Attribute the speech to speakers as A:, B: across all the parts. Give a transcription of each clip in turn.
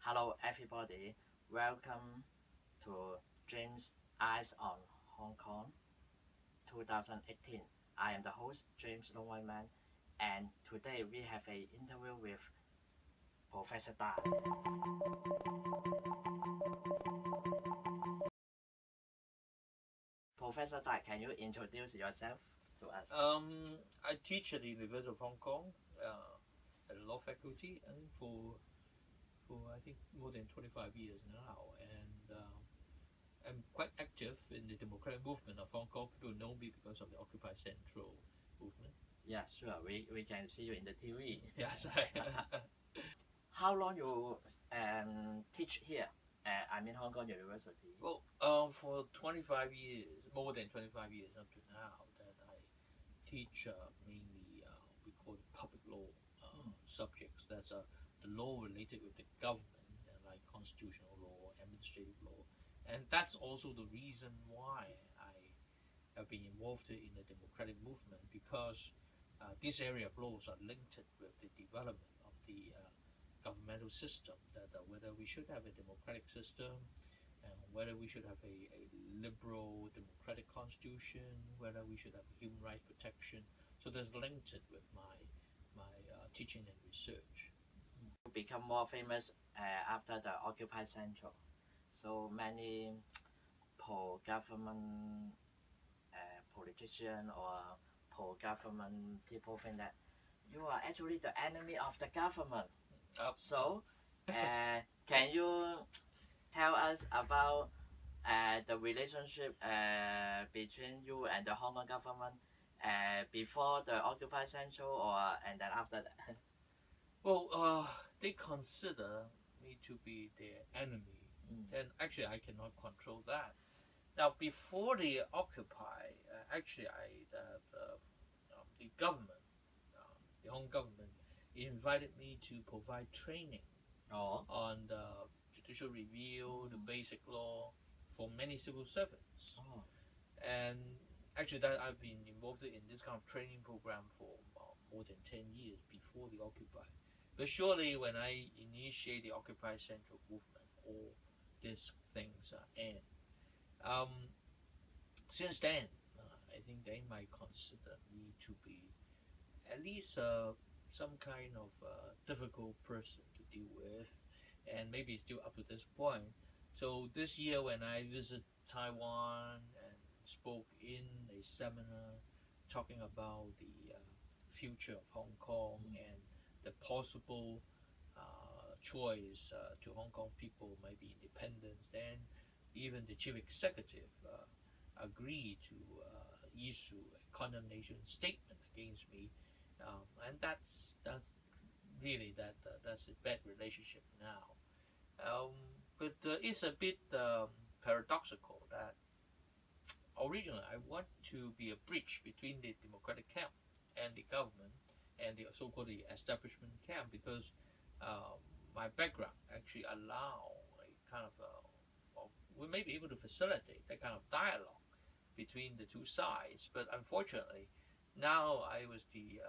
A: Hello, everybody. Welcome to James Eyes on Hong Kong 2018. I am the host, James Long White Man, and today we have an interview with Professor Da. Professor Da, can you introduce yourself to us?
B: I teach at the University of Hong Kong at the law faculty, and for I think more than 25 years now, and I'm quite active in the democratic movement of Hong Kong. People know me because of the Occupy Central movement.
A: Yeah, sure. We can see you in the TV.
B: Yes,
A: How long you teach here? Hong Kong University.
B: Well, for 25 years, more than 25 years up to now, that I teach mainly we call it public law subjects. That's the law related with the government, like constitutional law, administrative law, and that's also the reason why I have been involved in the democratic movement, because this area of laws are linked with the development of the governmental system, that whether we should have a democratic system, and whether we should have a liberal democratic constitution, whether we should have human rights protection. So there's linked with my teaching and research.
A: You become more famous after the Occupy Central. So many pro-government politicians or pro-government people think that you are actually the enemy of the government. So, can you tell us about the relationship between you and the Hong Kong government before the Occupy Central and then after that?
B: Well, they consider me to be their enemy, and actually I cannot control that. Now, before the Occupy, actually the government, the Hong government, invited me to provide training on the judicial review, the basic law for many civil servants. And actually that I've been involved in this kind of training program for more than 10 years before the Occupy. But surely when I initiate the Occupy Central movement, all these things end. Since then, I think they might consider me to be at least some kind of difficult person to deal with, and maybe still up to this point. So this year when I visit Taiwan and spoke in a seminar talking about the future of Hong Kong and the possible choice to Hong Kong people might be independence, then even the chief executive agreed to issue a condemnation statement against me, and that's really that's a bad relationship now. But it's a bit paradoxical that originally I want to be a bridge between the democratic camp and the government and the so-called the establishment camp, because my background actually allow a kind of we may be able to facilitate that kind of dialogue between the two sides. But unfortunately, now I was the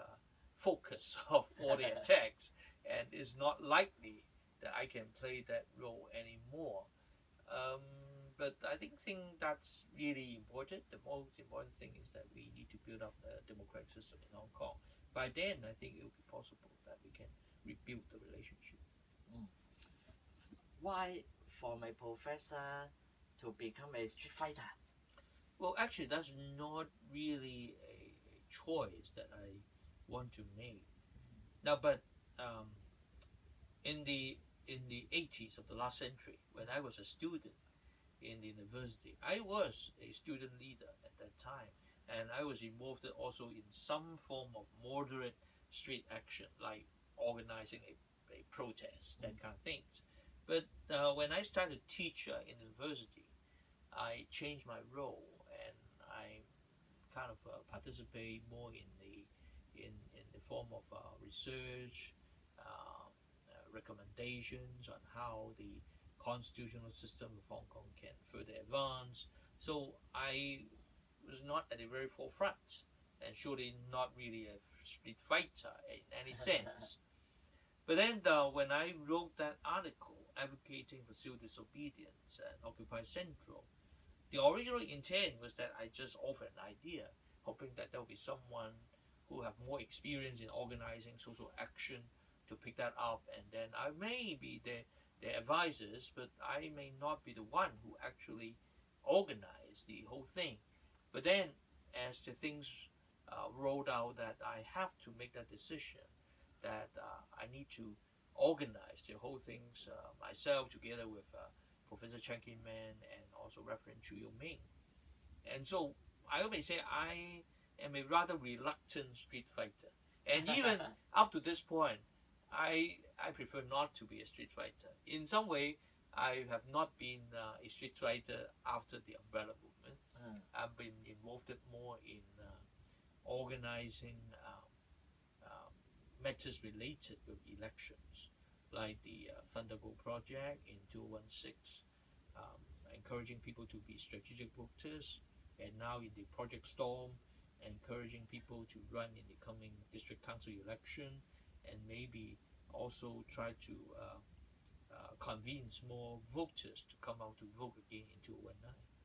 B: focus of all the attacks, and it's not likely that I can play that role anymore. But I think that's really important. The most important thing is that we need to build up a democratic system in Hong Kong. By then, I think it will be possible that we can rebuild the relationship.
A: Why, for my professor, to become a street fighter?
B: Well, actually, that's not really a choice that I want to make. Now, but in the 80s of the last century, when I was a student in the university, I was a student leader at that time, and I was involved also in some form of moderate street action, like organizing a protest, that kind of things. But when I started to teach in university, I changed my role, and I kind of participate more in the form of research, recommendations on how the constitutional system of Hong Kong can further advance. So I was not at the very forefront, and surely not really a street fighter in any sense. But then when I wrote that article advocating for civil disobedience and Occupy Central. The original intent was that I just offered an idea, hoping that there will be someone who have more experience in organizing social action to pick that up, and then I may be their advisors, but I may not be the one who actually organize the whole thing. But then, as the things rolled out, that I have to make that decision, that I need to organize the whole things myself together with Professor Chen Kin-man and also Reverend Chu Yo-ming. And so I may say I am a rather reluctant street fighter. And even up to this point, I prefer not to be a street fighter. In some way, I have not been a street fighter after the umbrella movement. I've been involved more in organizing matters related with elections, like the Thunder Go Project in 2016, encouraging people to be strategic voters, and now in the Project Storm, encouraging people to run in the coming district council election, and maybe also try to convince more voters to come out to vote again in 2019.